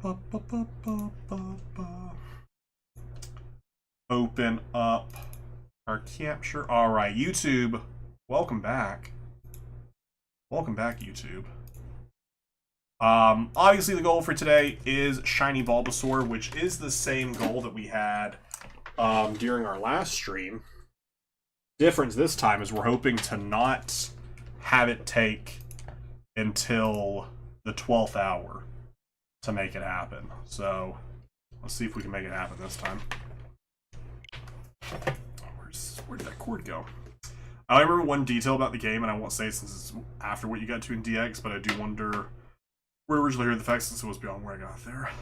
Open up our capture. All right, YouTube, welcome back. Welcome back, YouTube. Obviously the goal for today is Shiny Bulbasaur, which is the same goal that we had during our last stream. Difference this time is we're hoping to not have it take until the 12th hour to make it happen. So let's see if we can make it happen this time. Where did that cord go? I remember one detail about the game, and I won't say it since it's after what you got to in DX, but I do wonder where originally heard the facts since it was beyond where I got there.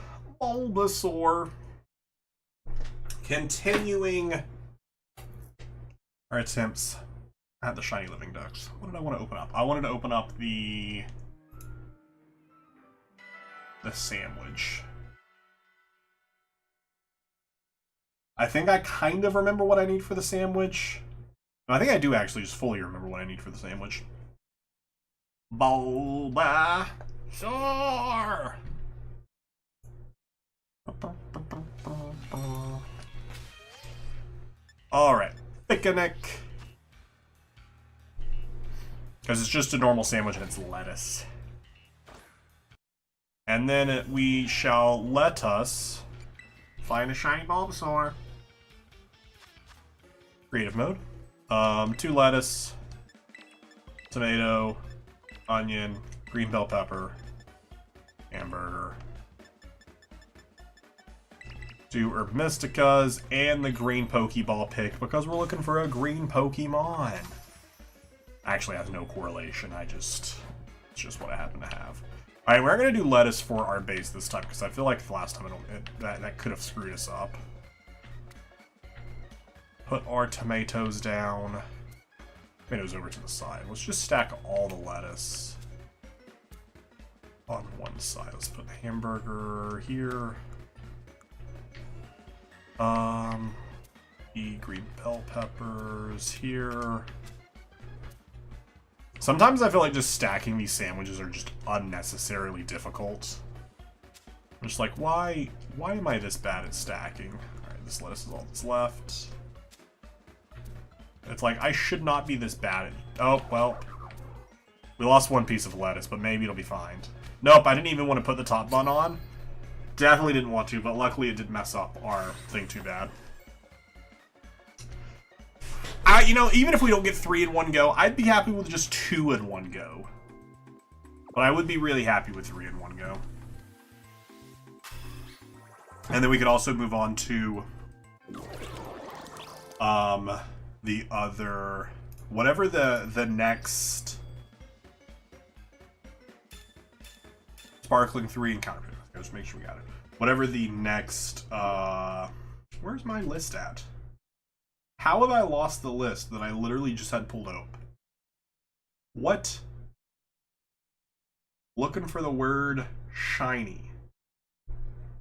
Bulbasaur. Continuing our attempts at the Shiny Living Ducks. What did I want to open up? I wanted to open up the sandwich. I think I kind of remember what I need for the sandwich. No, I think I do actually just fully remember what I need for the sandwich. Bulbasaur! Alright, Picnic. Because it's just a normal sandwich and it's lettuce. And then we shall let us find a shiny Bulbasaur. Creative mode. 2 lettuce, tomato, onion, green bell pepper, hamburger, 2 herb mysticas, and the green Pokeball pick because we're looking for a green Pokemon. Actually has no correlation. It's just what I happen to have. All right, we're gonna do lettuce for our base this time because I feel like the last time that could have screwed us up. Put our tomatoes down. Tomatoes over to the side. Let's just stack all the lettuce on one side. Let's put the hamburger here. The green bell peppers here. Sometimes I feel like just stacking these sandwiches are just unnecessarily difficult. I'm just like, why am I this bad at stacking? Alright, this lettuce is all that's left. It's like, I should not be this bad at... Oh, well. We lost 1 piece of lettuce, but maybe it'll be fine. Nope, I didn't even want to put the top bun on. Definitely didn't want to, but luckily it did mess up our thing too bad. You know, even if we don't get 3 in one go, I'd be happy with just 2 in one go. But I would be really happy with 3 in one go. And then we could also move on to... the other, whatever the next Sparkling 3 and Counterpick. Just make sure we got it. Whatever the next, where's my list at? How have I lost the list that I literally just had pulled up? What? Looking for the word shiny.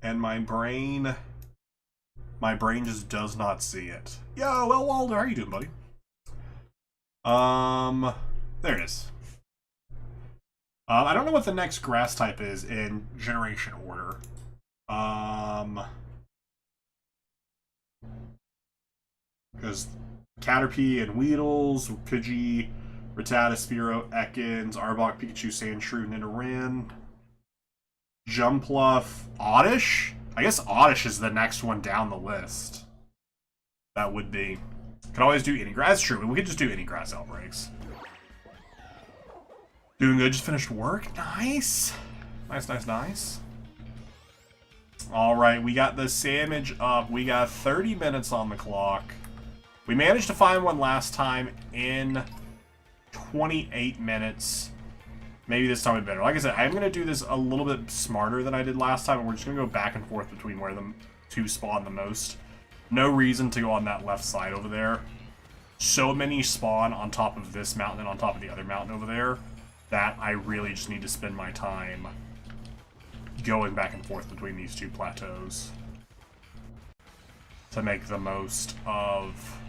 And my brain just does not see it. Yo, well, Walder, how you doing, buddy? There it is. I don't know what the next grass type is in generation order. Because Caterpie and Weedles, Pidgey, Rattata, Spearow, Ekans, Arbok, Pikachu, Sandshrew, Nidoran, Jumpluff, Oddish? I guess Oddish is the next one down the list. That would be. Could always do any grass. That's true. We could just do any grass outbreaks. Doing good. Just finished work. Nice. Nice, nice, nice. Alright, we got the sandwich up. We got 30 minutes on the clock. We managed to find one last time in 28 minutes. Maybe this time would be better. Like I said, I'm going to do this a little bit smarter than I did last time, and we're just going to go back and forth between where the 2 spawn the most. No reason to go on that left side over there. So many spawn on top of this mountain and on top of the other mountain over there that I really just need to spend my time going back and forth between these 2 plateaus to make the most of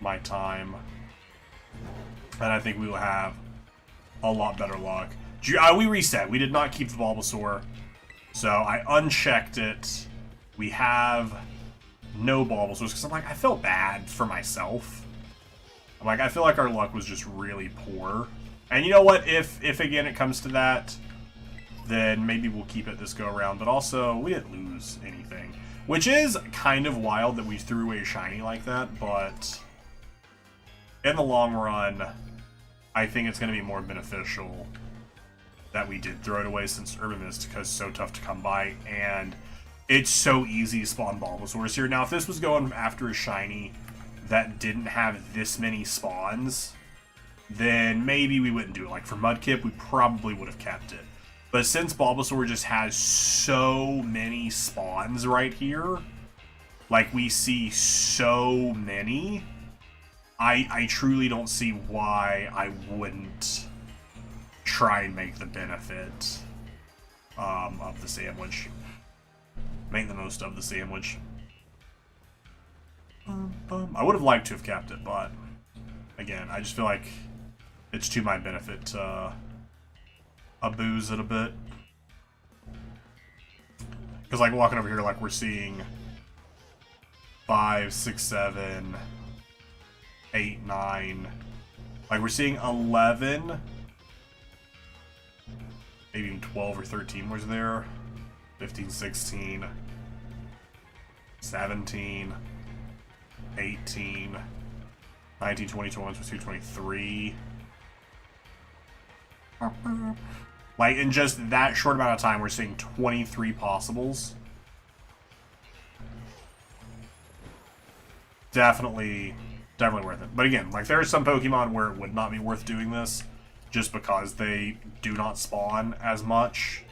my time. And I think we will have a lot better luck. We reset. We did not keep the Bulbasaur. So I unchecked it. We have no Bulbasaurs because I'm like, I felt bad for myself. I'm like, I feel like our luck was just really poor. And you know what? If again it comes to that, then maybe we'll keep it this go around. But also, we didn't lose anything, which is kind of wild that we threw away a shiny like that. But in the long run, I think it's going to be more beneficial that we did throw it away, since Urban Mystica is so tough to come by, and it's so easy to spawn Bulbasaurs here. Now, if this was going after a shiny that didn't have this many spawns, then maybe we wouldn't do it. Like for Mudkip, we probably would have kept it. But since Bulbasaur just has so many spawns right here, like we see so many, I truly don't see why I wouldn't try and make the benefit of the sandwich. Make the most of the sandwich. I would have liked to have kept it, but again, I just feel like it's to my benefit to abuse it a bit. Because like walking over here, like we're seeing 5, 6, 7, 8, 9. Like we're seeing 11. Maybe even 12 or 13 was there. 15, 16, 17, 18, 19, 20, 21, 22, 23. Like, in just that short amount of time, we're seeing 23 possibles. Definitely worth it. But again, like, there are some Pokemon where it would not be worth doing this, just because they do not spawn as much.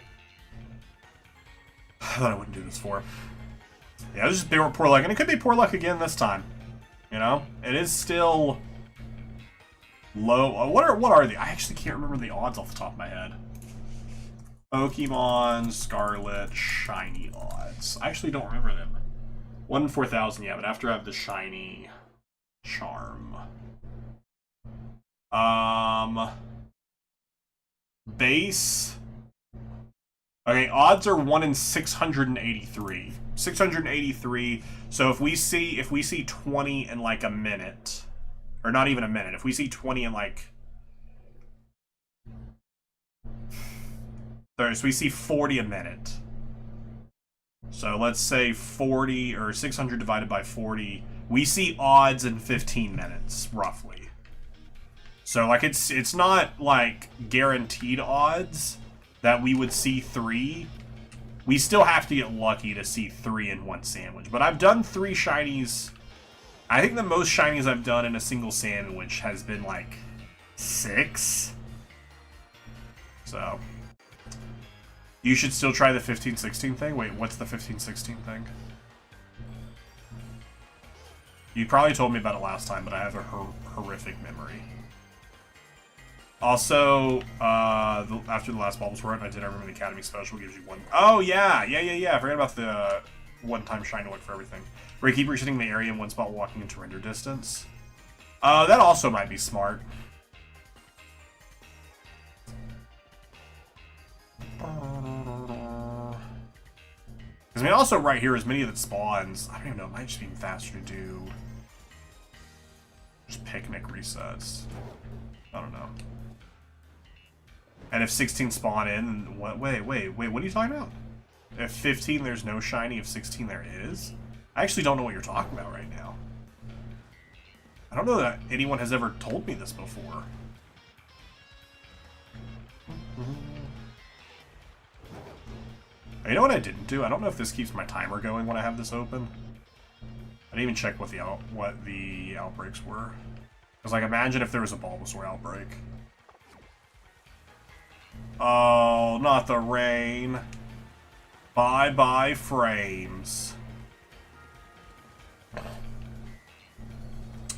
That I wouldn't do this for. Yeah, this is just poor luck, and it could be poor luck again this time. You know, it is still low. What are the? I actually can't remember the odds off the top of my head. Pokemon Scarlet shiny odds. I actually don't remember them. 1 in 4,000, yeah, but after I have the shiny charm. Base. Okay, odds are 1 in 683. 683. So if we see 20 in like a minute, or not even a minute, if we see 20 in like, so we see 40 a minute. So let's say 40 or 600 divided by 40. We see odds in 15 minutes, roughly. So like it's not like guaranteed odds that we would see 3. We still have to get lucky to see 3 in one sandwich. But I've done 3 shinies. I think the most shinies I've done in a single sandwich has been like 6. So you should still try the 15-16 thing. Wait, what's the 15-16 thing? You probably told me about it last time, but I have a horrific memory. Also, after the last Bulbasaur run, I remember the Academy Special gives you 1... Oh, yeah! I forgot about the one-time Shine Award for everything. Where you keep resetting the area in one spot walking into render distance. That also might be smart. Because, I mean, also right here, as many of it spawns, I don't even know, it might just be faster to do just picnic resets. I don't know. And if 16 spawn in, what? Wait, what are you talking about? If 15 there's no shiny, if 16 there is? I actually don't know what you're talking about right now. I don't know that anyone has ever told me this before. You know what I didn't do? I don't know if this keeps my timer going when I have this open. I didn't even check what the outbreaks were. Because, like, imagine if there was a Bulbasaur outbreak. Oh, not the rain. Bye-bye frames.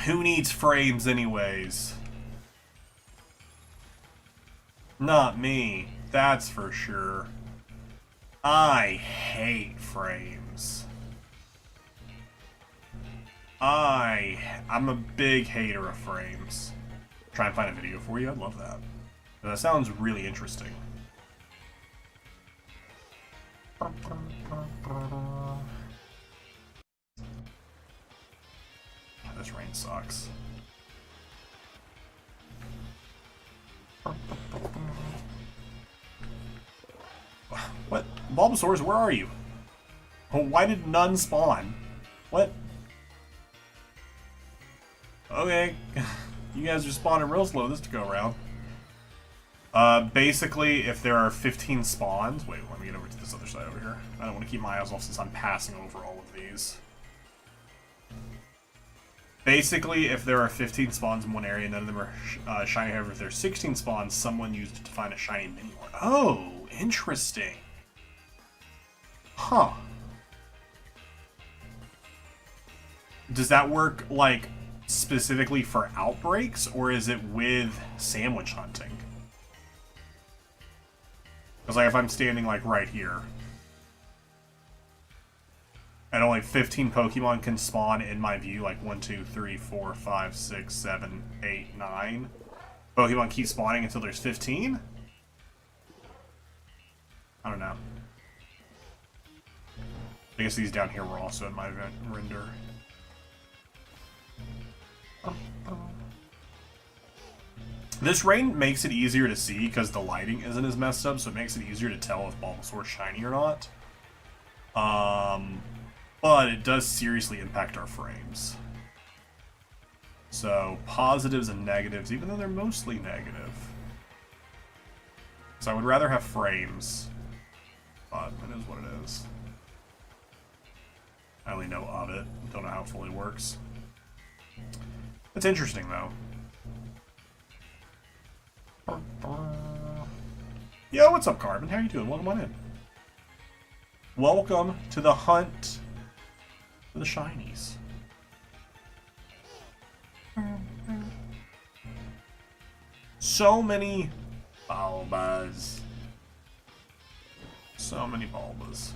Who needs frames anyways? Not me, that's for sure. I hate frames. I'm a big hater of frames. Try and find a video for you, I'd love that. That sounds really interesting. This rain sucks. What? Bulbasaurs, where are you? Oh, why did none spawn? What? Okay. You guys are spawning real slow this to go around. Basically, if there are 15 spawns... Wait, let me get over to this other side over here. I don't want to keep my eyes off since I'm passing over all of these. Basically, if there are 15 spawns in one area, none of them are shiny. However, if there's 16 spawns, someone used it to find a shiny mini one. Oh, interesting. Huh. Does that work, like, specifically for outbreaks, or is it with sandwich hunting? Because, like, if I'm standing, like, right here, and only 15 Pokemon can spawn in my view, like 1, 2, 3, 4, 5, 6, 7, 8, 9. Pokemon keep spawning until there's 15? I don't know. I guess these down here were also in my render. This rain makes it easier to see because the lighting isn't as messed up, so it makes it easier to tell if Bulbasaur's shiny or not. But it does seriously impact our frames. So, positives and negatives, even though they're mostly negative. So I would rather have frames, but it is what it is. I only know of it, don't know how it fully works. It's interesting, though. Yo, what's up, Carbon? How you doing? Welcome on in. Welcome to the hunt for the shinies. So many Bulbas. So many Bulbas.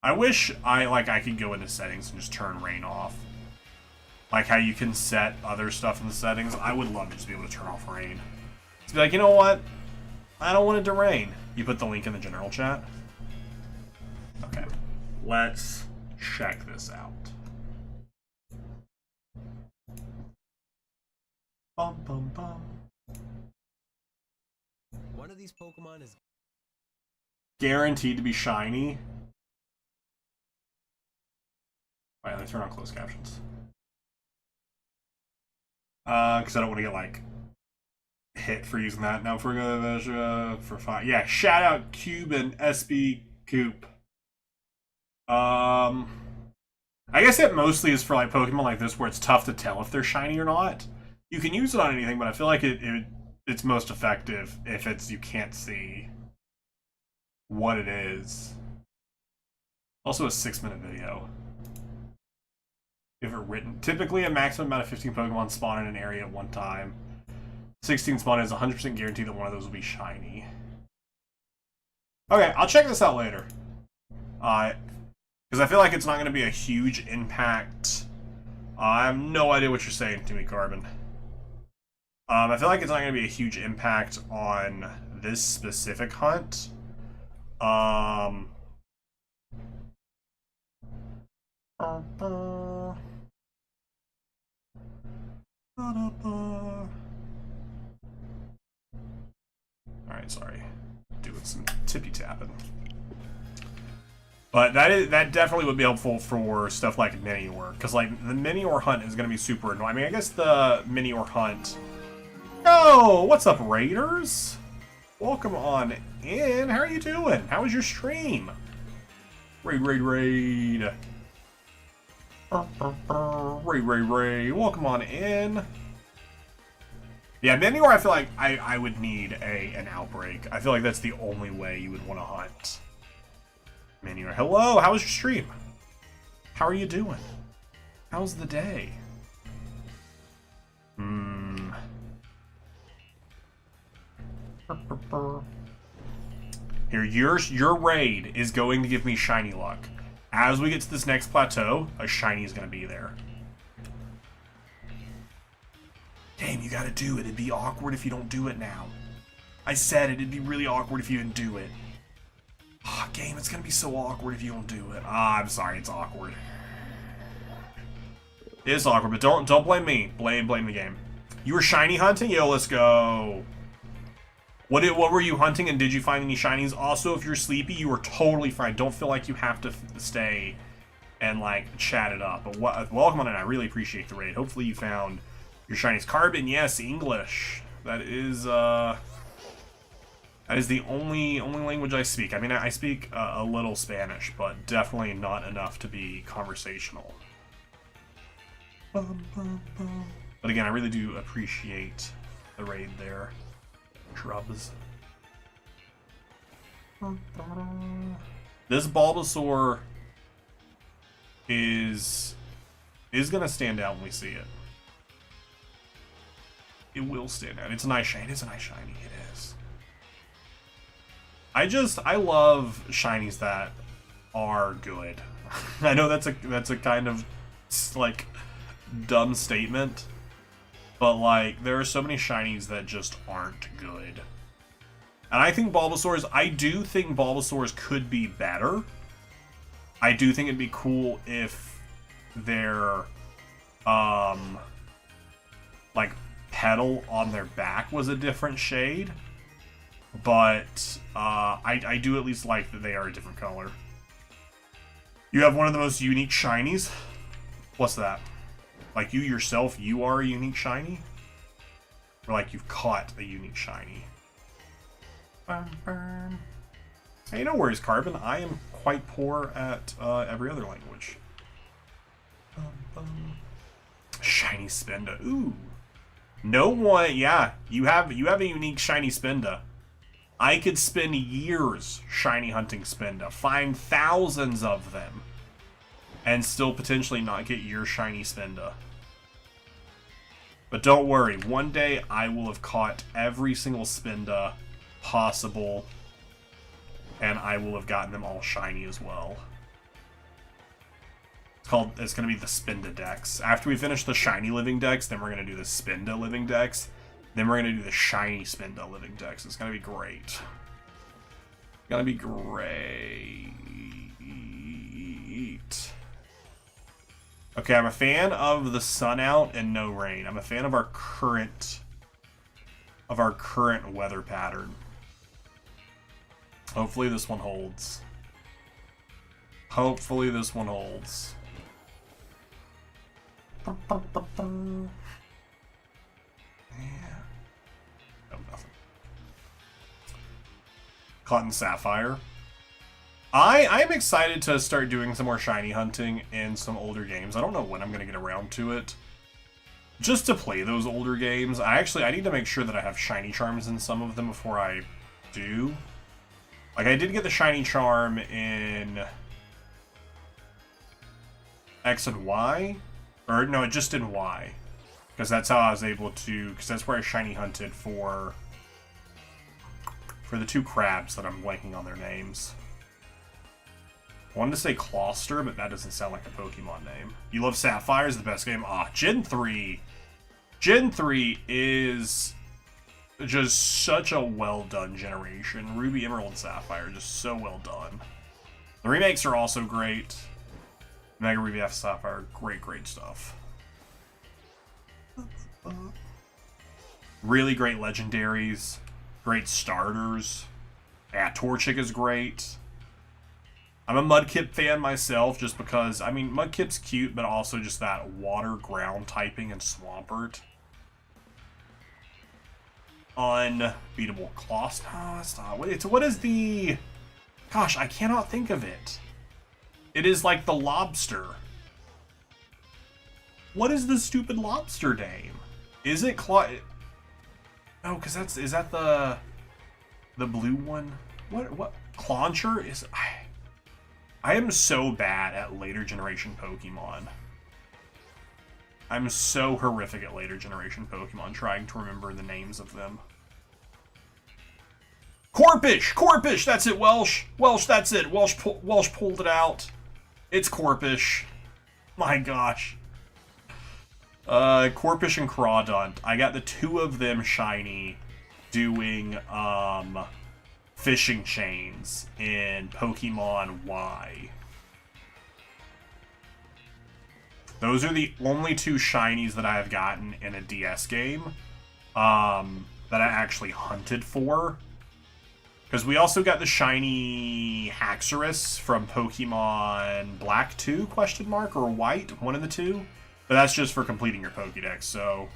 I wish I could go into settings and just turn rain off. Like how you can set other stuff in the settings. I would love to just be able to turn off rain. To be like, you know what? I don't want it to rain. You put the link in the general chat. Okay. Let's check this out. Bum bum bum. One of these Pokemon is guaranteed to be shiny. Alright, let me turn on closed captions. Because I don't want to get, like, hit for using that. Now, if we're going to for 5. Yeah, shout out Cube and SB Coop. I guess it mostly is for, like, Pokemon like this where it's tough to tell if they're shiny or not. You can use it on anything, but I feel like it's most effective if you can't see what it is. Also a 6-minute video. If it written. Typically a maximum amount of 15 Pokemon spawn in an area at one time. 16 spawn is 100% guaranteed that one of those will be shiny. Okay, I'll check this out later. Because I feel like it's not going to be a huge impact. I have no idea what you're saying to me, Carbon. I feel like it's not going to be a huge impact on this specific hunt. Alright, sorry. Doing some tippy tapping. But that definitely would be helpful for stuff like Mini-Or. Because, like, the Mini-Or hunt is going to be super annoying. I mean, I guess the Mini-Or hunt... Oh, what's up, Raiders? Welcome on in. How are you doing? How was your stream? Raid. Raid. Welcome on in. Yeah, Mini-Or, I feel like I would need an outbreak. I feel like that's the only way you would want to hunt Mini-Or. Hello, how was your stream? How are you doing? How's the day? Here, your raid is going to give me shiny luck. As we get to this next plateau, a shiny is going to be there. Game, you gotta do it. It'd be awkward if you don't do it now. I said it. It'd be really awkward if you didn't do it. Game, it's gonna be so awkward if you don't do it. I'm sorry, it's awkward. It is awkward, but don't blame me. Blame the game. You were shiny hunting? Yo, let's go. What were you hunting, and did you find any shinies? Also, if you're sleepy, you are totally fine. Don't feel like you have to stay and, like, chat it up. But welcome on in. I really appreciate the raid. Hopefully you found your shinies. Carbon, yes, English. That is the only language I speak. I mean, I speak a little Spanish, but definitely not enough to be conversational. But again, I really do appreciate the raid there. Shrubs. This Bulbasaur is gonna stand out when we see it. It will stand out. It's a nice shiny. It is a nice shiny. It is. I love shinies that are good. I know that's a kind of like dumb statement, but like there are so many shinies that just aren't good. And I do think Bulbasaurs could be better. I do think it'd be cool if their like petal on their back was a different shade. But I do at least like that they are a different color. You have one of the most unique shinies? What's that? Like you yourself, you are a unique shiny? Or like you've caught a unique shiny? Hey, no worries, Carbon. I am quite poor at every other language. Shiny Spinda. Ooh. No one, yeah. You have a unique shiny Spinda. I could spend years shiny hunting Spinda, find thousands of them, and still potentially not get your shiny Spinda. But don't worry, one day I will have caught every single Spinda possible, and I will have gotten them all shiny as well. It's gonna be the Spinda Dex. After we finish the shiny living dex, then we're gonna do the Spinda living dex. Then we're gonna do the shiny Spinda living dex. It's gonna be great. It's gonna be great. Okay, I'm a fan of the sun out and no rain. I'm a fan of our current weather pattern. Hopefully this one holds. Hopefully this one holds. Yeah. Oh, nothing. Cotton Sapphire. I'm excited to start doing some more shiny hunting in some older games. I don't know when I'm going to get around to it. Just to play those older games. I need to make sure that I have shiny charms in some of them before I do. Like, I did get the shiny charm in X and Y. Or, no, just in Y. Because that's how I was able to... Because that's where I shiny hunted for the two crabs that I'm blanking on their names. I wanted to say Closter, but that doesn't sound like a Pokemon name. You love Sapphire is the best game? Ah, Gen 3. Gen 3 is just such a well-done generation. Ruby, Emerald, and Sapphire, just so well done. The remakes are also great. Mega Ruby F Sapphire, great stuff. Really great legendaries. Great starters. Yeah, Torchic is great. I'm a Mudkip fan myself, just because, I mean, Mudkip's cute, but also just that water, ground typing, and Swampert. Unbeatable Clost. Oh, it's not. What is the... Gosh, I cannot think of it. It is like the lobster. What is the stupid lobster name? Is it No, because is that the blue one? What? Clauncher is... I am so bad at later generation Pokemon. I'm so horrific at later generation Pokemon, trying to remember the names of them. Corphish! Corphish! That's it, Welsh! Welsh, that's it! Welsh pulled it out. It's Corphish. My gosh. Corphish and Crawdont. I got the two of them shiny doing, fishing chains in Pokemon Y. Those are the only 2 shinies that I have gotten in a DS game that I actually hunted for. Because we also got the shiny Haxorus from Pokemon Black 2, question mark, or White, one of the 2. But that's just for completing your Pokédex, so...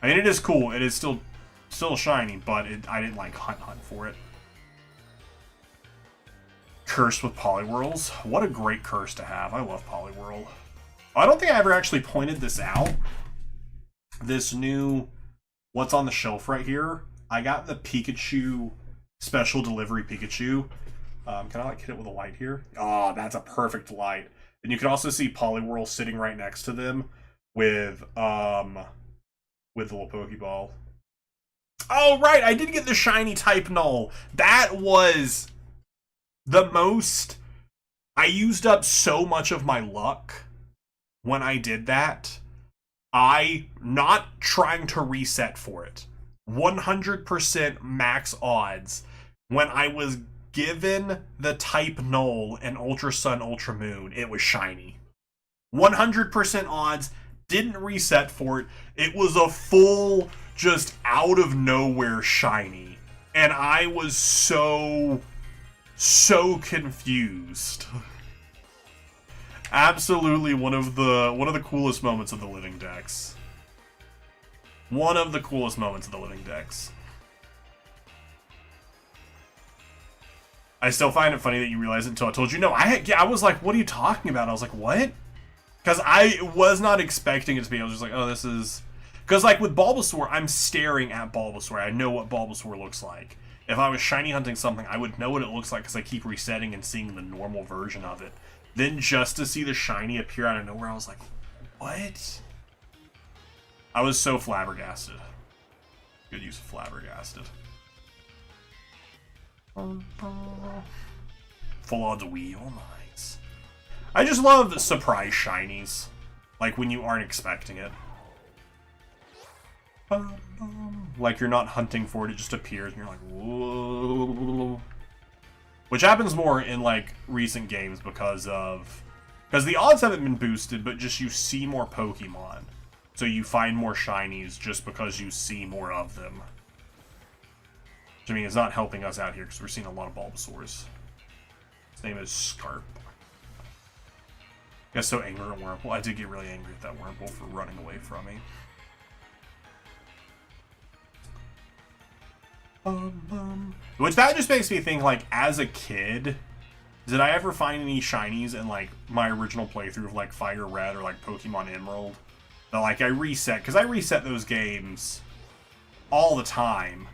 I mean, it is cool. It is still shiny, but I didn't, like, hunt for it. Cursed with Poliwhirls. What a great curse to have. I love Poliwhirl. I don't think I ever actually pointed this out. This new... What's on the shelf right here? I got the Pikachu... Special Delivery Pikachu. Can I, like, hit it with a light here? Oh, that's a perfect light. And you can also see Poliwhirl sitting right next to them with the little Pokeball. Oh, right! I did get the shiny type null. That was the most... I used up so much of my luck when I did that. Not trying to reset for it. 100% max odds. When I was given the type null in Ultra Sun, Ultra Moon, it was shiny. 100% odds, didn't reset for it. It was a full, just out of nowhere shiny. And I was so confused. Absolutely one of the coolest moments of the living decks. One of the coolest moments of the living decks. I still find it funny that you realize it until I told you. No, I was like, what are you talking about? I was like, what? Because I was not expecting it to be. I was just like, oh, this is... Because, like, with Bulbasaur, I'm staring at Bulbasaur. I know what Bulbasaur looks like. If I was shiny hunting something, I would know what it looks like because I keep resetting and seeing the normal version of it. Then just to see the shiny appear out of nowhere, I was like, what? I was so flabbergasted. Good use of flabbergasted. Full odds wheel, nice. I just love the surprise shinies. Like when you aren't expecting it. Like you're not hunting for it, it just appears and you're like, whoa. Which happens more in like recent games because the odds haven't been boosted, but just you see more Pokemon. So you find more shinies just because you see more of them. Which, I mean, it's not helping us out here because we're seeing a lot of Bulbasaurs. His name is Scarp. I got so angry at Wurmple. I did get really angry at that Wurmple for running away from me. Which that just makes me think, like, as a kid, did I ever find any shinies in, like, my original playthrough of, like, Fire Red or, like, Pokemon Emerald? That, like, I reset, because I reset those games all the time.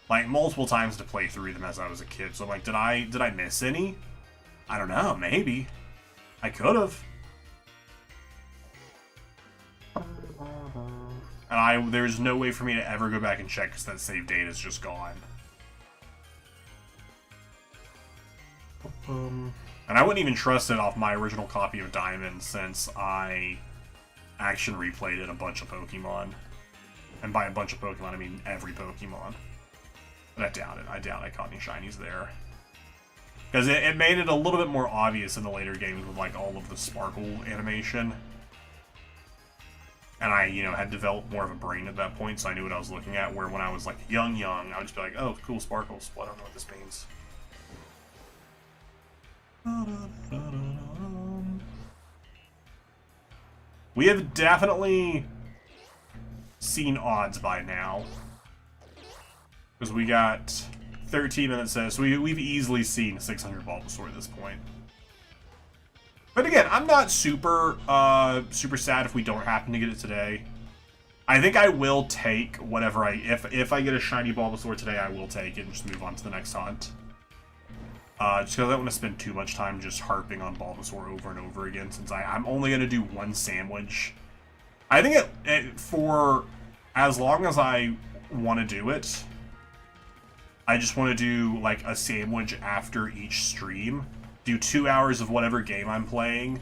Like, multiple times to play through them as I was a kid. So, like, did I miss any? I don't know, maybe. I could have. And there's no way for me to ever go back and check because that save data is just gone. And I wouldn't even trust it off my original copy of Diamond since I action replayed it a bunch of Pokemon. And by a bunch of Pokemon, I mean every Pokemon. But I doubt it. I doubt I caught any shinies there. Because it made it a little bit more obvious in the later games with, like, all of the sparkle animation. And I, you know, had developed more of a brain at that point, so I knew what I was looking at, where when I was, like, young, I would just be like, oh, cool sparkles. Well, I don't know what this means. We have definitely seen odds by now. Because we got 13 minutes, so we've easily seen 600 Bulbasaur at this point. But again, I'm not super sad if we don't happen to get it today. I think I will take whatever if I get a shiny Bulbasaur today, I will take it and just move on to the next hunt. Just because I don't want to spend too much time just harping on Bulbasaur over and over again, since I'm only going to do one sandwich. I think for as long as I want to do it, I just want to do like a sandwich after each stream. Do 2 hours of whatever game I'm playing,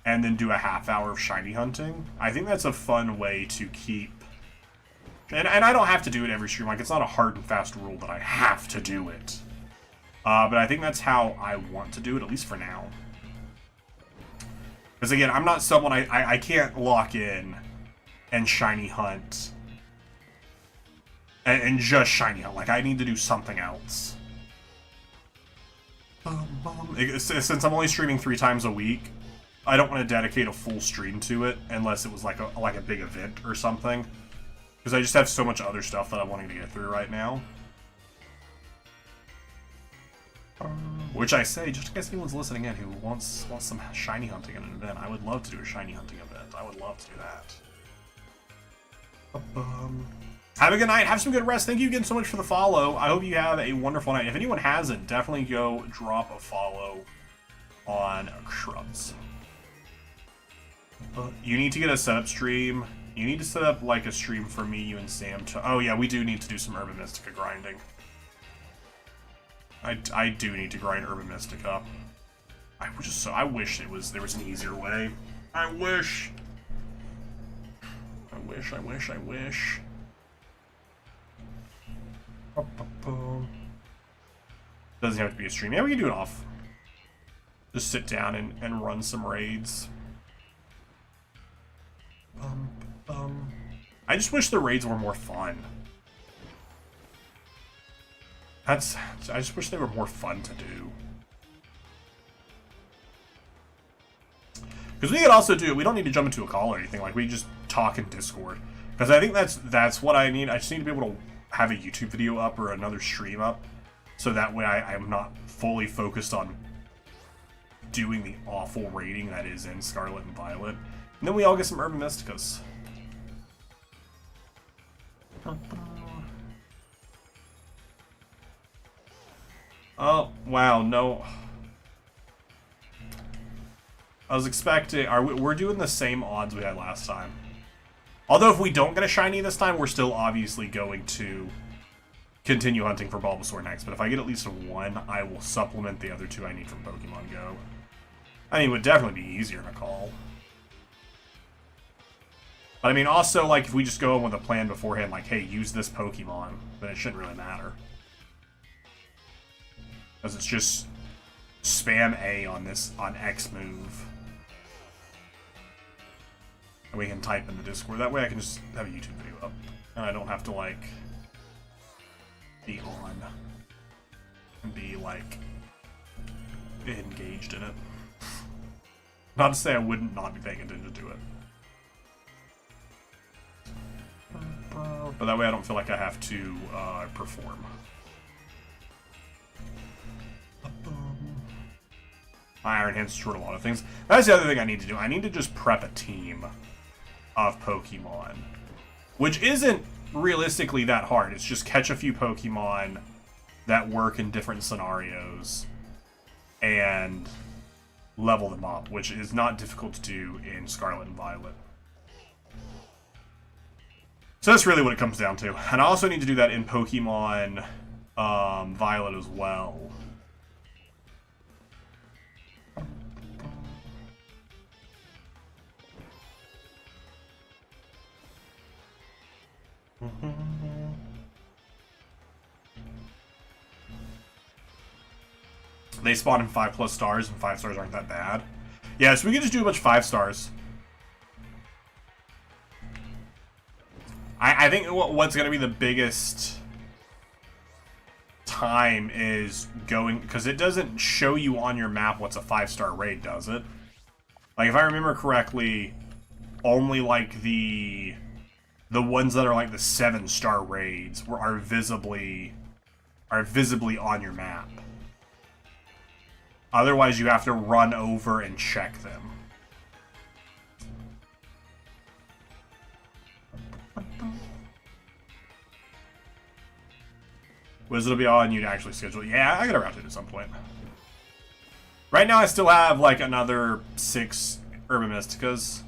and then do a half hour of shiny hunting. I think that's a fun way to keep And I don't have to do it every stream. Like, it's not a hard and fast rule that I have to do it. But I think that's how I want to do it, at least for now. Because again, I'm not someone, I can't lock in and shiny hunt. And just shiny hunt. Like, I need to do something else. Since I'm only streaming 3 times a week, I don't want to dedicate a full stream to it unless it was like a big event or something. Because I just have so much other stuff that I'm wanting to get through right now. Which I say, just in case anyone's listening in who wants some shiny hunting in an event, I would love to do a shiny hunting event. I would love to do that. Have a good night. Have some good rest. Thank you again so much for the follow. I hope you have a wonderful night. If anyone hasn't, definitely go drop a follow on Shrubs. You need to get a setup stream. You need to set up like a stream for me, you, and Sam to... Oh yeah, we do need to do some Urban Mystica grinding. I do need to grind Urban Mystica. I wish there was an easier way. I wish. Doesn't have to be a stream. Yeah, we can do it off. Just sit down and run some raids. I just wish the raids were more fun. I just wish they were more fun to do. Because we could also do, we don't need to jump into a call or anything, like we just talk in Discord. Because I think that's what I need. I just need to be able to have a YouTube video up or another stream up. So that way I'm not fully focused on doing the awful raiding that is in Scarlet and Violet. And then we all get some Urban Mysticas. Oh, wow, no. I was expecting... We're doing the same odds we had last time. Although if we don't get a shiny this time, we're still obviously going to continue hunting for Bulbasaur next. But if I get at least a 1, I will supplement the other 2 I need from Pokemon Go. I mean, it would definitely be easier in a call. But I mean, also, like, if we just go in with a plan beforehand, like, hey, use this Pokemon, then it shouldn't really matter. Because it's just spam A on X move. And we can type in the Discord. That way I can just have a YouTube video up. And I don't have to, like, be on. And be, like, engaged in it. Not to say I wouldn't not be paying attention to it. But that way I don't feel like I have to perform. My Iron Hand's short a lot of things. That's the other thing I need to do. I need to just prep a team of Pokemon. Which isn't realistically that hard. It's just catch a few Pokemon that work in different scenarios and level them up, which is not difficult to do in Scarlet and Violet. So that's really what it comes down to. And I also need to do that in Pokemon Violet as well. They spawn in 5+ stars, and 5 stars aren't that bad. Yeah, so we can just do a bunch of 5 stars. I think what's going to be the biggest time is going... Because it doesn't show you on your map what's a 5-star raid, does it? Like, if I remember correctly, only, like, the ones that are, like, the 7-star raids are visibly on your map. Otherwise, you have to run over and check them. Wizard will be on you to actually schedule. Yeah, I gotta route it at some point. Right now, I still have like another 6 Urban Mysticas.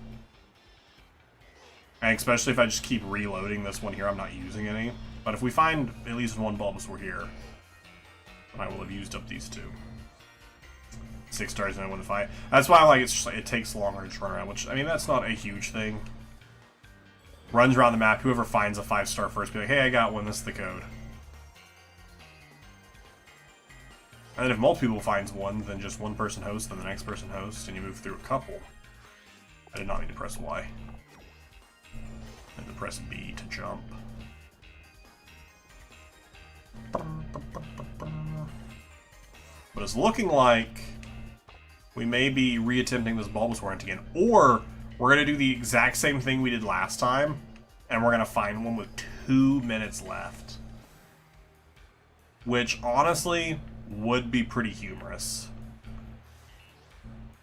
And especially if I just keep reloading this one here, I'm not using any. But if we find at least one Bulbasaur here, then I will have used up these 2. 6 stars and I win the fight. That's why like it's just like it takes longer to turn around, which I mean that's not a huge thing. Runs around the map. Whoever finds a 5-star first, be like, hey, I got one. This is the code. And then if multiple people finds one, then just one person hosts, then the next person hosts, and you move through a couple. I did not mean to press Y. I had to press B to jump. But it's looking like we may be reattempting this Bulbasaur hunt again. Or we're going to do the exact same thing we did last time, and we're going to find one with 2 minutes left. Which, honestly, would be pretty humorous.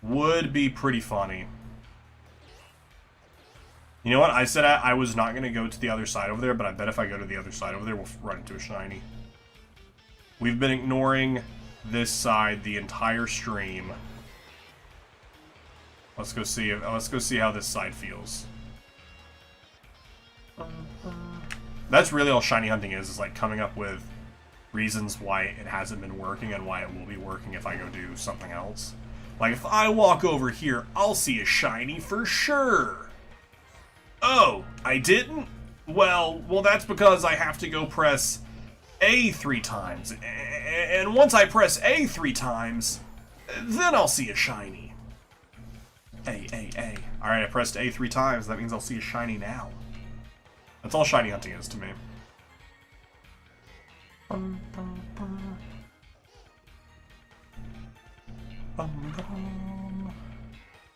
Would be pretty funny. You know what? I said I was not going to go to the other side over there, but I bet if I go to the other side over there, we'll run into a shiny. We've been ignoring this side the entire stream. Let's go see how this side feels. That's really all shiny hunting is like coming up with reasons why it hasn't been working and why it will be working if I go do something else. Like, if I walk over here, I'll see a shiny for sure. Oh, I didn't? Well, that's because I have to go press A 3 times. And once I press A 3 times, then I'll see a shiny. A. Alright, I pressed A 3 times. That means I'll see a shiny now. That's all shiny hunting is to me.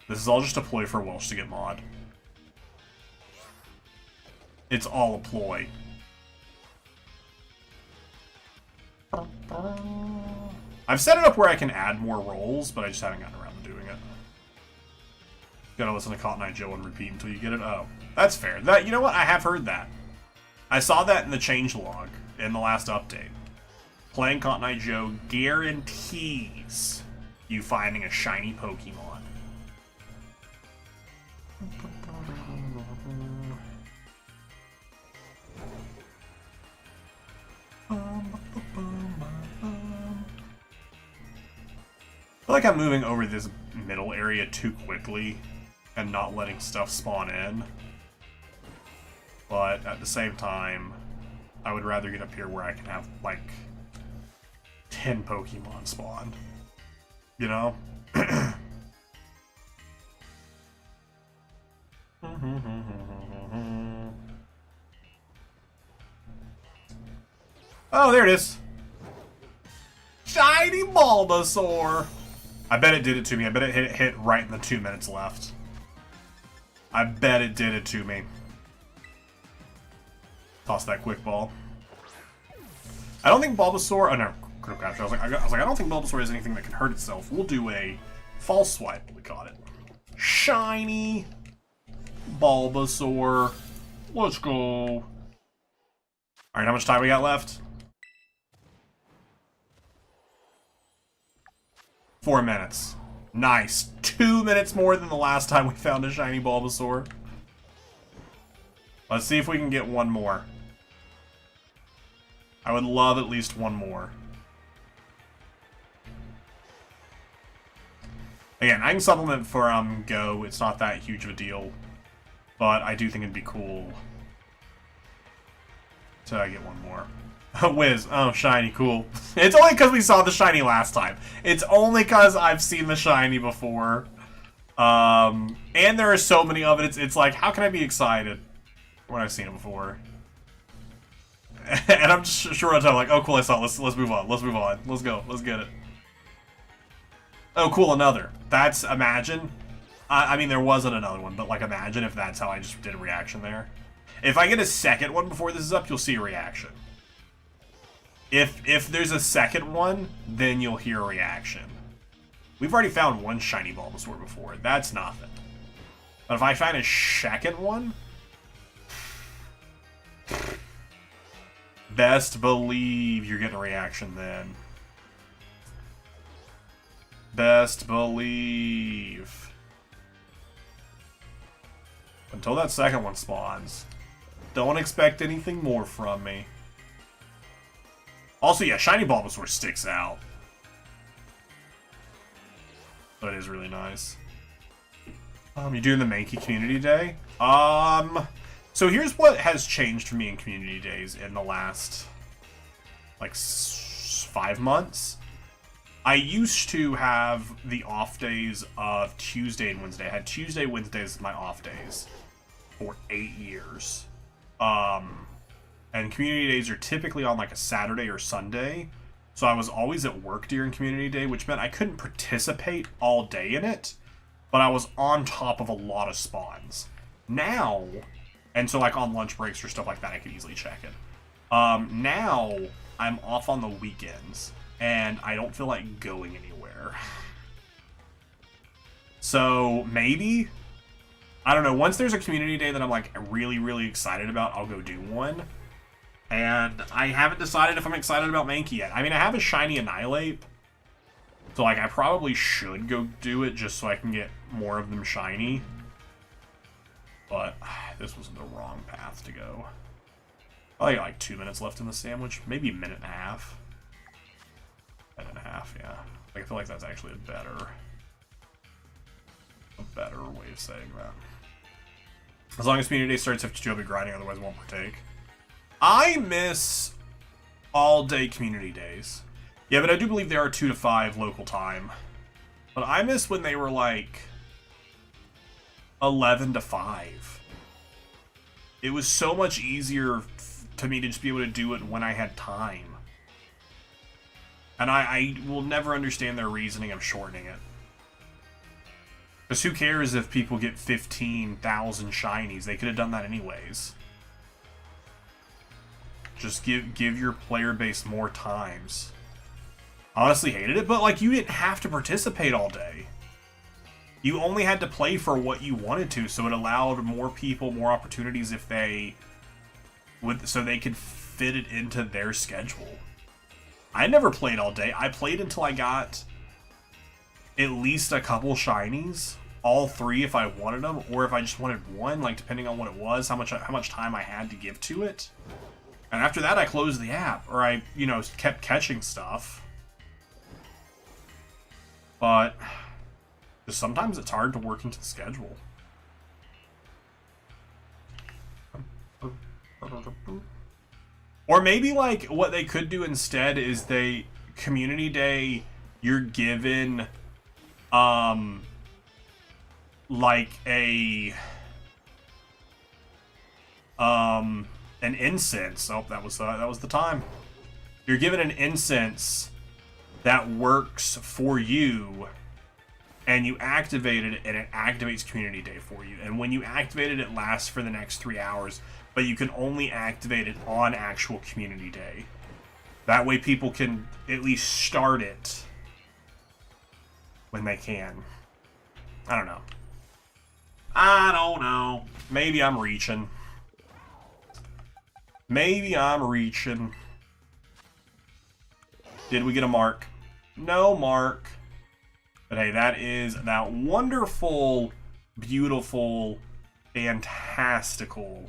This is all just a ploy for Welsh to get mod. It's all a ploy. I've set it up where I can add more rolls, but I just haven't gotten around to doing it. Gotta listen to Cotton Eye Joe and repeat until you get it. Oh, that's fair. You know what? I have heard that. I saw that in the changelog in the last update. Playing Cotton Eye Joe guarantees you finding a shiny Pokemon. I feel like I'm moving over this middle area too quickly and not letting stuff spawn in. But at the same time, I would rather get up here where I can have, like, 10 Pokemon spawn. You know? Oh, there it is. Shiny Bulbasaur! I bet it did it to me. I bet it hit right in the 2 minutes left. I bet it did it to me. Toss that quick ball. I don't think Bulbasaur... Oh, no. Critical capture. I was like, I don't think Bulbasaur has anything that can hurt itself. We'll do a false swipe. We got it. Shiny Bulbasaur. Let's go. Alright, how much time we got left? 4 minutes. Nice. 2 minutes more than the last time we found a shiny Bulbasaur. Let's see if we can get one more. I would love at least one more. Again, I can supplement for Go. It's not that huge of a deal. But I do think it'd be cool to get one more. Whiz. Oh, shiny. Cool. It's only because we saw the shiny last time. It's only because I've seen the shiny before. And there are so many of it. It's like, how can I be excited when I've seen it before? And I'm just sure on time, like, oh, cool, I saw it. Let's move on. Let's move on. Let's go. Let's get it. Oh, cool, another. That's, imagine. I mean, there wasn't another one, but, like, imagine if that's how I just did a reaction there. If I get a second one before this is up, you'll see a reaction. If there's a second one, then you'll hear a reaction. We've already found one shiny Bulbasaur before. That's nothing. But if I find a second one... Best believe you're getting a reaction then. Best believe. Until that second one spawns. Don't expect anything more from me. Also, yeah, shiny Bulbasaur sticks out. But it is really nice. You doing the Mankey Community Day? So here's what has changed for me in community days in the last, like, 5 months. I used to have the off days of Tuesday and Wednesday. I had Tuesday, Wednesdays as my off days for 8 years. And community days are typically on like a Saturday or Sunday. So I was always at work during community day, which meant I couldn't participate all day in it, but I was on top of a lot of spawns. Now, and so like on lunch breaks or stuff like that, I could easily check it. Now I'm off on the weekends, and I don't feel like going anywhere. So maybe, I don't know, once there's a community day that I'm like really, really excited about, I'll go do one. And I haven't decided if I'm excited about Mankey yet. I mean, I have a shiny Annihilate, so like I probably should go do it just so I can get more of them shiny. But this was the wrong path to go. I got like 2 minutes left in the sandwich, maybe a minute and a half. Minute and a half, yeah. Like, I feel like that's actually a better way of saying that. As long as community day starts, I'll be grinding, otherwise I won't partake. I miss all-day community days. Yeah, but I do believe they are 2 to 5 local time. But I miss when they were like 11 to 5. It was so much easier to me to just be able to do it when I had time. And I will never understand their reasoning of shortening it. Because who cares if people get 15,000 shinies? They could have done that anyways. Just give your player base more times. I honestly hated it, but like you didn't have to participate all day. You only had to play for what you wanted to, so it allowed more people more opportunities if they would, so they could fit it into their schedule. I never played all day. I played until I got at least a couple shinies, all 3 if I wanted them, or if I just wanted one, like depending on what it was, how much time I had to give to it. And after that, I closed the app, or I, you know, kept catching stuff. But just sometimes it's hard to work into the schedule. Or maybe like what they could do instead is they community day, you're given like an incense. Oh, that was the time. You're given an incense that works for you, and you activate it, and it activates community day for you. And when you activate it, it lasts for the next 3 hours, but you can only activate it on actual community day. That way people can at least start it when they can. I don't know. I don't know. Maybe I'm reaching. Maybe I'm reaching. Did we get a mark? No mark. But hey, that is that wonderful, beautiful, fantastical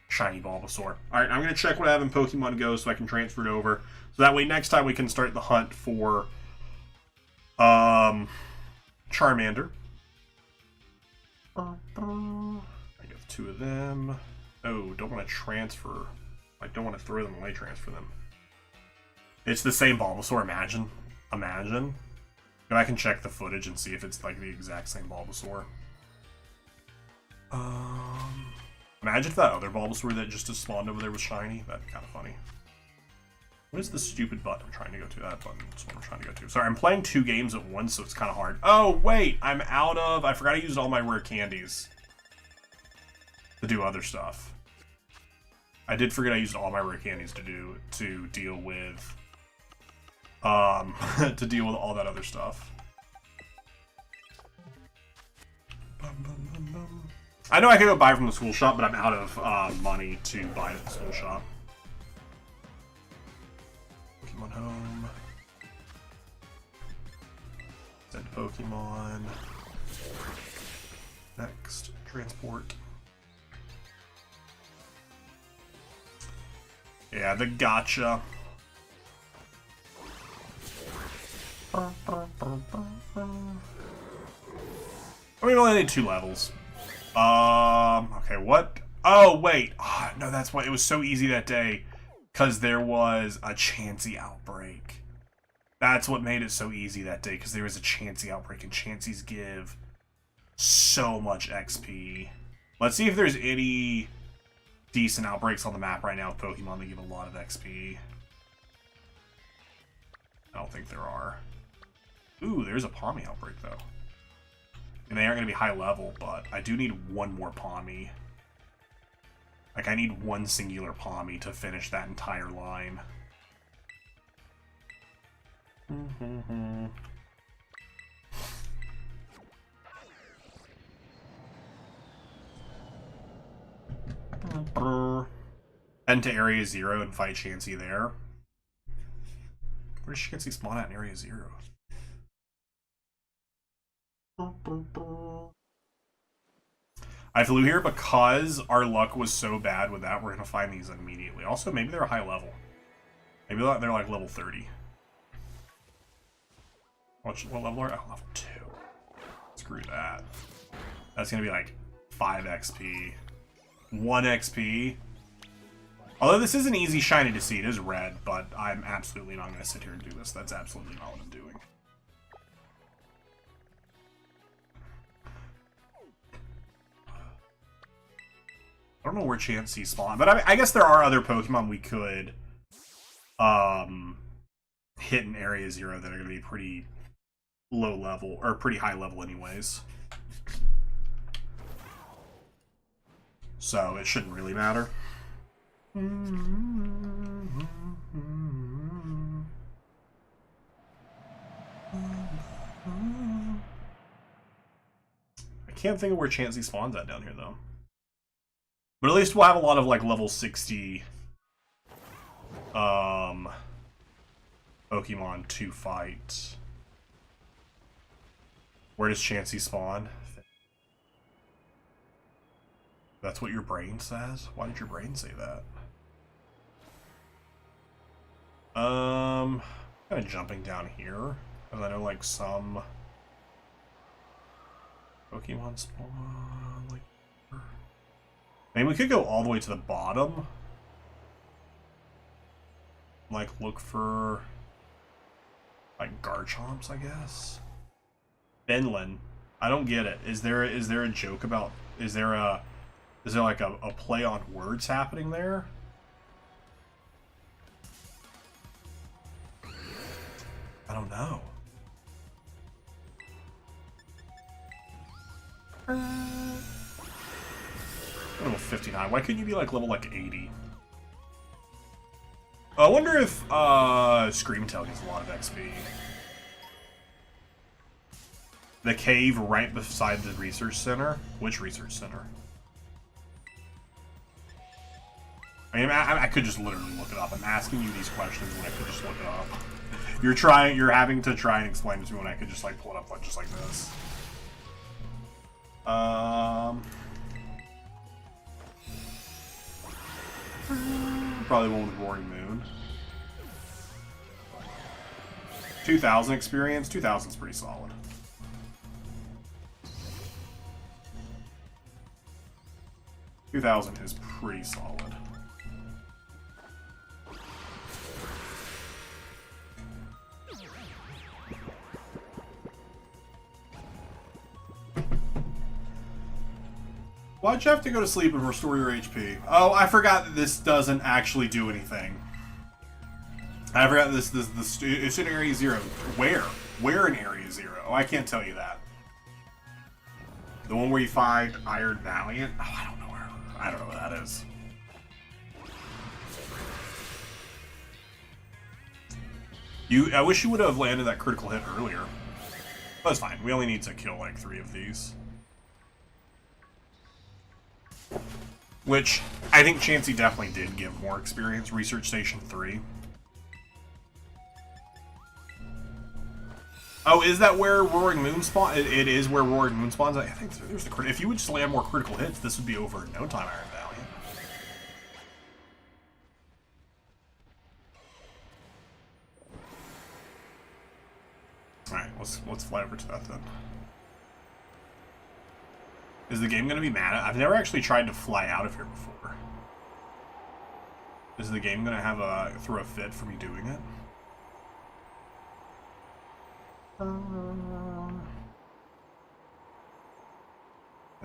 shiny Bulbasaur. Alright, I'm going to check what I have in Pokemon Go so I can transfer it over. So that way next time we can start the hunt for Charmander. I got 2 of them. Oh, don't want to transfer. I don't want to throw them away, transfer them. It's the same Bulbasaur, imagine. Imagine. Go back and check the footage and see if it's like the exact same Bulbasaur. Imagine if that other Bulbasaur that just spawned over there was shiny. That'd be kind of funny. What is the stupid button I'm trying to go to? That button is what I'm trying to go to. Sorry, I'm playing 2 games at once, so it's kind of hard. Oh, wait! I'm out of... I forgot I used all my rare candies to do other stuff. I did forget I used all my rare candies to deal with... to deal with all that other stuff. I know I could go buy from the school shop, but I'm out of money to buy at the school shop. Pokemon home. Send Pokemon. Next, transport. Yeah, the gotcha. I mean, only need 2 levels. Okay, what Oh, wait. Oh, no, that's why it was so easy that day. Because there was a Chansey outbreak. That's what made it so easy that day. Because there was a Chansey outbreak. And Chanseys give so much XP. Let's see if there's any decent outbreaks on the map right now with Pokemon that give a lot of XP. I don't think there are. Ooh, there's a Pawmi outbreak, though. And they aren't going to be high level, but I do need one more Pawmi. Like, I need one singular Pawmi to finish that entire line. Head to Area 0 and fight Chansey there. Where does Chansey spawn at in Area 0? I flew here because our luck was so bad with that. We're going to find these immediately. Also, maybe they're high level. Maybe they're like level 30. What level are they? Oh, level 2. Screw that. That's going to be like 5 XP. 1 XP. Although this is an easy shiny to see. It is red, but I'm absolutely not going to sit here and do this. That's absolutely not what I'm doing. I don't know where Chansey spawned, but I guess there are other Pokemon we could hit in Area 0 that are going to be pretty low level, or pretty high level anyways. So it shouldn't really matter. I can't think of where Chansey spawns at down here, though. But at least we'll have a lot of, like, level 60 Pokemon to fight. Where does Chansey spawn? That's what your brain says? Why did your brain say that? Kind of jumping down here. Because I know, like, some Pokemon spawn, like... I mean, we could go all the way to the bottom. Like, look for... like, Garchomps, I guess? Finland. I don't get it. Is there a joke about... Is there like a play on words happening there? I don't know. Level 59. Why couldn't you be like level like 80? I wonder if Screamtail gets a lot of XP. The cave right beside the research center? Which research center? I mean, I could just literally look it up. I'm asking you these questions when I could just look it up. You're having to try and explain it to me when I could just like pull it up like just like this. Probably one with Roaring Moon. 2,000 experience. 2,000's pretty solid. $2,000 is pretty solid. Why'd you have to go to sleep and restore your HP? Oh, I forgot that this doesn't actually do anything. I forgot this it's in Area 0. Where? Where in Area 0? Oh, I can't tell you that. The one where you find Iron Valiant? Oh, I don't know where. I don't know where that is. I wish you would have landed that critical hit earlier. That's fine. We only need to kill like 3 of these. Which, I think Chansey definitely did give more experience. Research Station 3. Oh, is that where Roaring Moon spawns? It is where Roaring Moon spawns? I think there's the if you would just land more critical hits, this would be over in no time, Iron Valley. Alright, let's fly over to that then. Is the game gonna be mad at? I've never actually tried to fly out of here before. Is the game gonna have throw a fit for me doing it? The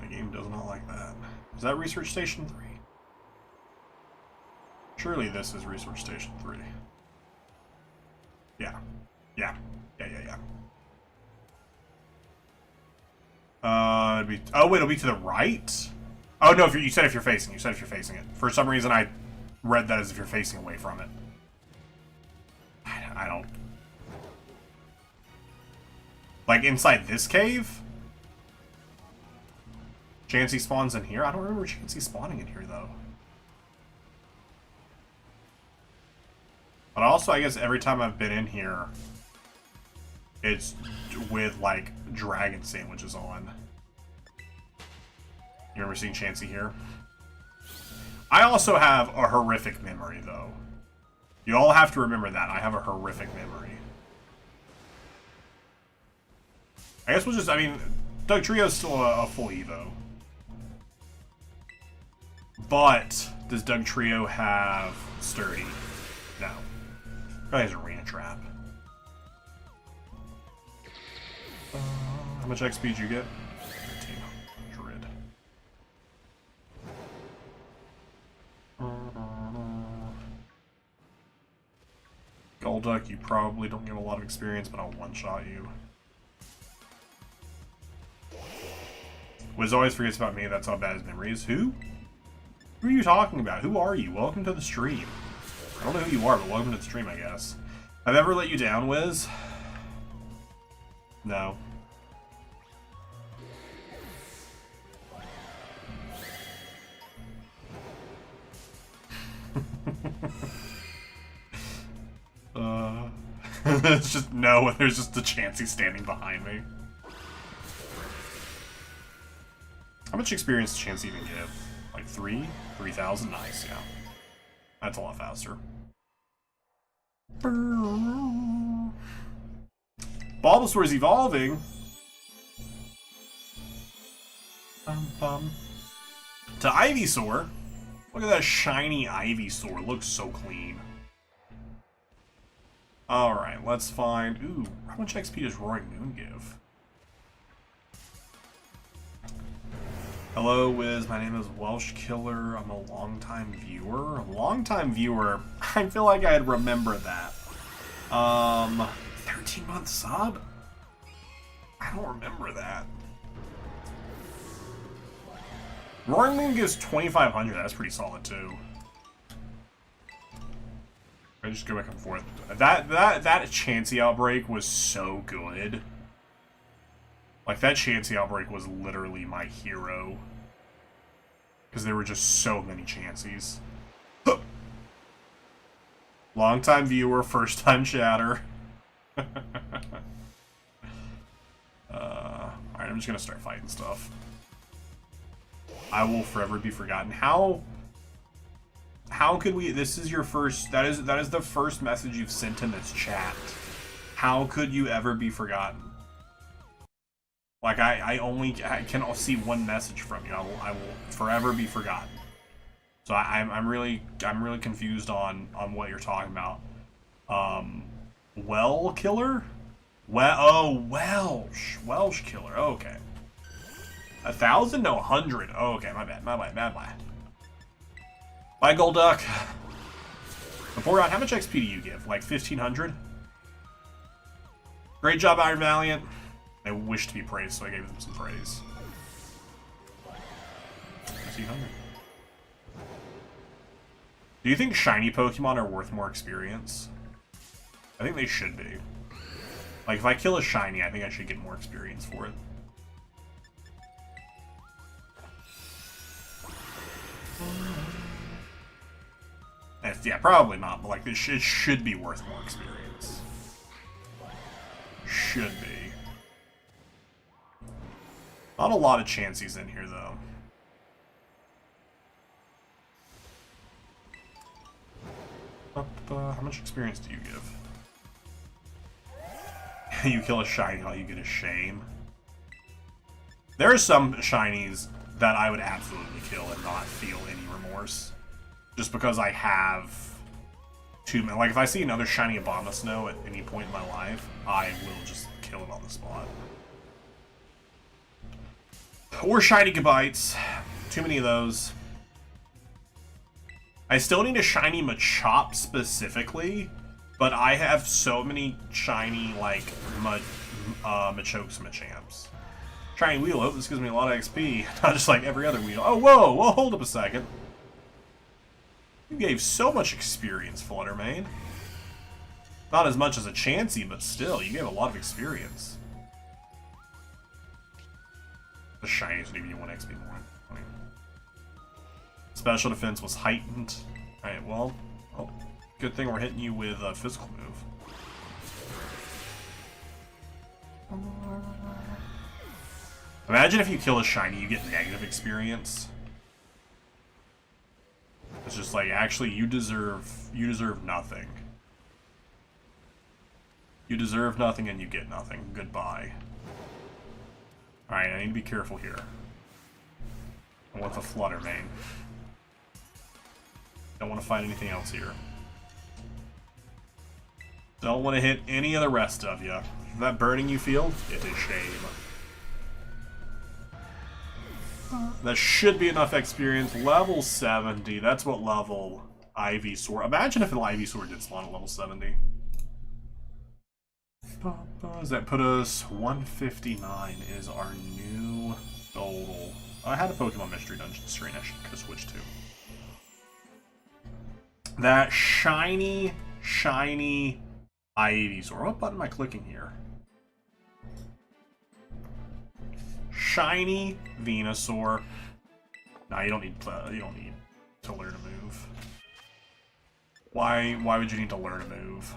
game does not like that. Is that Research Station 3? Surely this is Research Station 3. Yeah. Yeah. Yeah. Oh wait, it'll be to the right? Oh no, you said if you're facing. You said if you're facing it. For some reason I read that as if you're facing away from it. I don't... Like inside this cave? Chansey spawns in here? I don't remember Chansey spawning in here though. But also, I guess every time I've been in here, it's with, like, dragon sandwiches on. You remember seeing Chansey here? I also have a horrific memory, though. You all have to remember that. I have a horrific memory. I guess we'll just, I mean, Doug Trio's still a full Evo. But, does Doug Trio have Sturdy? No. Probably has Arena Trap. How much XP did you get? 1300. Golduck, you probably don't get a lot of experience, but I'll one-shot you. Wiz always forgets about me, that's how bad his memory is. Who? Who are you talking about? Who are you? Welcome to the stream. I don't know who you are, but welcome to the stream, I guess. I've ever let you down, Wiz? No. It's just no, there's just a Chansey standing behind me. How much experience does Chansey even give? Like 3,000? Nice, yeah. That's a lot faster. Bulbasaur is evolving. To Ivysaur. Look at that shiny Ivysaur. Looks so clean. Alright, let's find... Ooh, how much XP does Roaring Moon give? Hello, Wiz. My name is Welsh Killer. I'm a longtime viewer. A longtime viewer? I feel like I'd remember that. 13-month sub? I don't remember that. Roaring Moon gives 2,500. That's pretty solid, too. I just go back and forth. That Chansey outbreak was so good. Like, that Chansey outbreak was literally my hero. Because there were just so many Chanseys. Long-time viewer, first-time chatter. Alright, I'm just gonna start fighting stuff. I will forever be forgotten. How could we... This is your first... That is the first message you've sent in this chat. How could you ever be forgotten? Like, I can see one message from you. I will forever be forgotten. So I'm really confused on what you're talking about. Well Killer? Welsh Killer. Oh, okay. 1,000? No, 100. Oh, okay. My bad. Bye, Golduck. Before how much XP do you give? Like 1,500? Great job, Iron Valiant. They wish to be praised, so I gave them some praise. 1,500. Do you think shiny Pokemon are worth more experience? I think they should be. Like, if I kill a shiny, I think I should get more experience for it. Yeah, probably not, but like, it should be worth more experience. Should be. Not a lot of Chanseys in here, though. How much experience do you give? You kill a shiny, all you get is shame. There are some shinies that I would absolutely kill and not feel any remorse. Just because I have too many. Like, if I see another shiny Abomasnow at any point in my life, I will just kill it on the spot. Or shiny Gabites. Too many of those. I still need a shiny Machop specifically, but I have so many shiny, like, Machokes and Machamps. Shiny Wheel, hope this gives me a lot of XP, not just like every other wheel. Oh, whoa, well, hold up a second. You gave so much experience, Fluttermane. Not as much as a Chansey, but still, you gave a lot of experience. The shiniest would give you 1 XP more. Special defense was heightened. Alright, well, good thing we're hitting you with a physical move. Imagine if you kill a shiny, you get negative experience. It's just like, actually, you deserve nothing. You deserve nothing and you get nothing. Goodbye. Alright, I need to be careful here. I want the Fluttermane. Don't want to fight anything else here. Don't want to hit any of the rest of you. That burning you feel? It is shame. That should be enough experience. Level 70. That's what level Ivysaur. Imagine if an Ivysaur did spawn at level 70. Does that put us 159 is our new total. I had a Pokemon Mystery Dungeon screen I should have switched to. That shiny Ivysaur. What button am I clicking here? Shiny Venusaur. Nah, you don't need to learn a move. Why would you need to learn a move?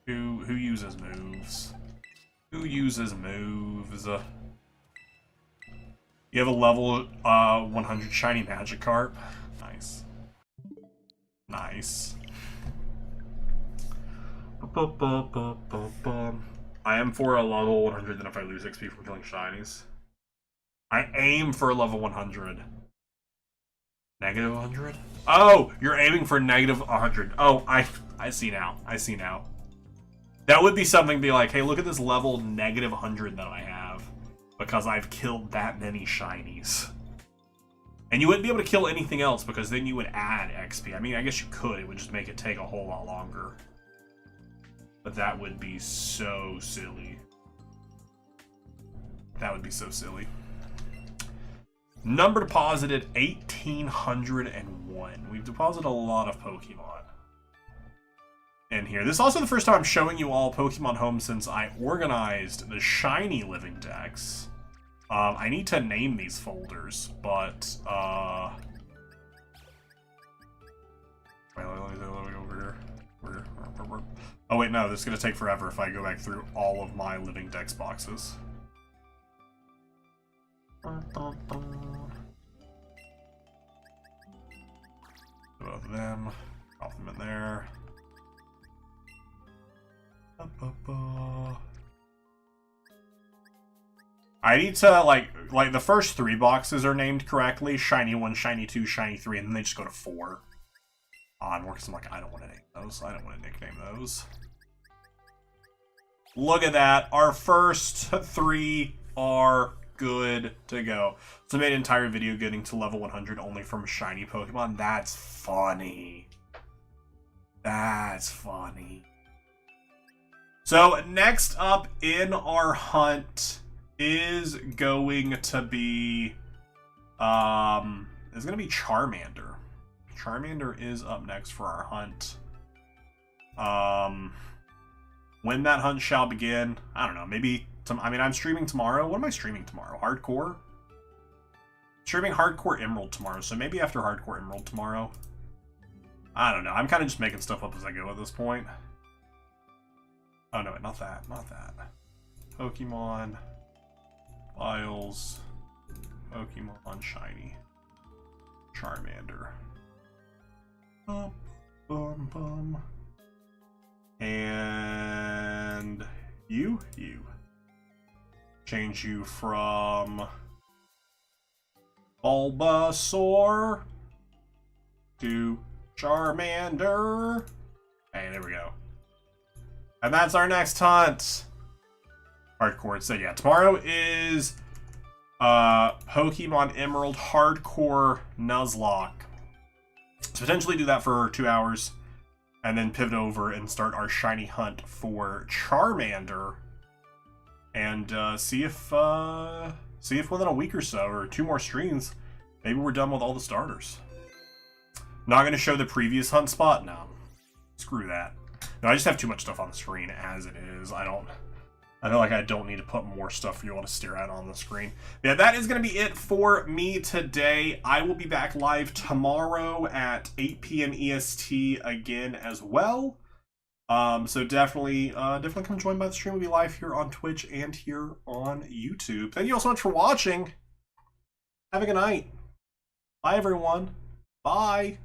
Who uses moves? Who uses moves? You have a level 100 shiny Magikarp. Nice. Nice. I am for a level 100 than if I lose XP from killing shinies. I aim for a level 100. Negative 100? Oh, you're aiming for negative 100. Oh, I see now. I see now. That would be something to be like, hey, look at this level negative 100 that I have. Because I've killed that many shinies. And you wouldn't be able to kill anything else because then you would add XP. I mean, I guess you could. It would just make it take a whole lot longer. But that would be so silly. That would be so silly. Number deposited 1,801. We've deposited a lot of Pokemon in here. This is also the first time I'm showing you all Pokemon Home since I organized the shiny living decks. I need to name these folders, but wait, let me go over here. Oh wait, no, this is gonna take forever if I go back through all of my living decks boxes. Both of them. Drop them in there. I need to, like the first 3 boxes are named correctly. Shiny 1, Shiny 2, Shiny 3, and then they just go to 4. Onward, because I'm like, I don't want to name those. I don't want to nickname those. Look at that. Our first 3 are good to go. So I made an entire video getting to level 100 only from shiny Pokemon. That's funny. That's funny. So next up in our hunt is going to be Charmander. Charmander is up next for our hunt. When that hunt shall begin, I don't know, maybe I'm streaming tomorrow. What am I streaming tomorrow? Hardcore? Streaming Hardcore Emerald tomorrow, so maybe after Hardcore Emerald tomorrow. I don't know. I'm kind of just making stuff up as I go at this point. Oh no, not that. Not that. Pokemon. Files. Pokemon Shiny. Charmander. Bum, bum, bum. And you. Change you from Bulbasaur to Charmander. Hey, there we go. And that's our next hunt. Hardcore. So yeah, tomorrow is Pokemon Emerald Hardcore Nuzlocke. So potentially do that for 2 hours, and then pivot over and start our shiny hunt for Charmander, and see if within a week or so, or 2 more streams, maybe we're done with all the starters. Not going to show the previous hunt spot? No. Screw that. No, I just have too much stuff on the screen as it is. I feel like I don't need to put more stuff for you all to stare at on the screen. Yeah, that is going to be it for me today. I will be back live tomorrow at 8 p.m. EST again as well. So definitely come join by the stream. We'll be live here on Twitch and here on YouTube. Thank you all so much for watching. Have a good night. Bye, everyone. Bye.